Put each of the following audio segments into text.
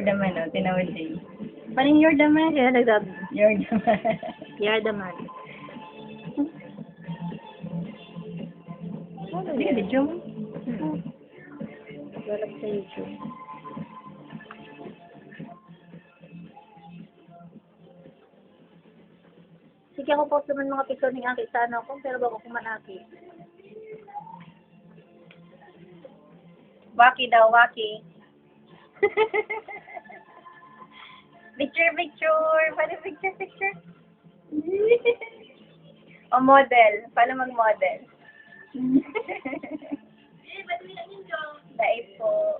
the man, oh. Tinawid din. Paling you're the man. Kaya nagsabi. You're the man. You're the man. Ano Sige, yan? video mo. Galap sa YouTube. Sige, ako post naman mga picture ng aki sa ano ko, pero baka kumanaki. Waki daw, waki. Picture, picture. Paano picture? O model. Paano mag-model? Dahil po.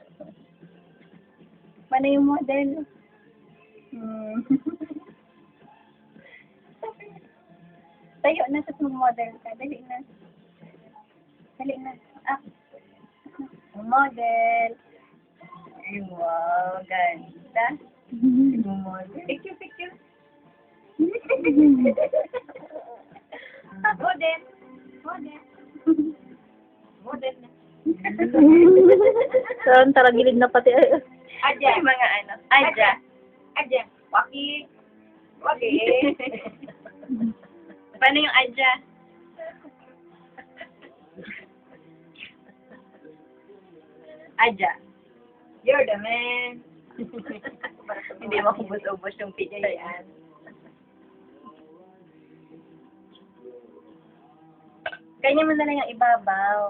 Paano yung model? Tayo na, tapos mag-model ka. Dali na. Ah. Model. Ay, wow. Ganda. Model. Picture. Model. Model na. Saan taragilid na pati. Adya. Mga ano. Adya. Waki. Paano yung adya? Adya. You're the man. Hindi makubos-ubos yung picture yan. Kanya mo na lang yung ibabaw.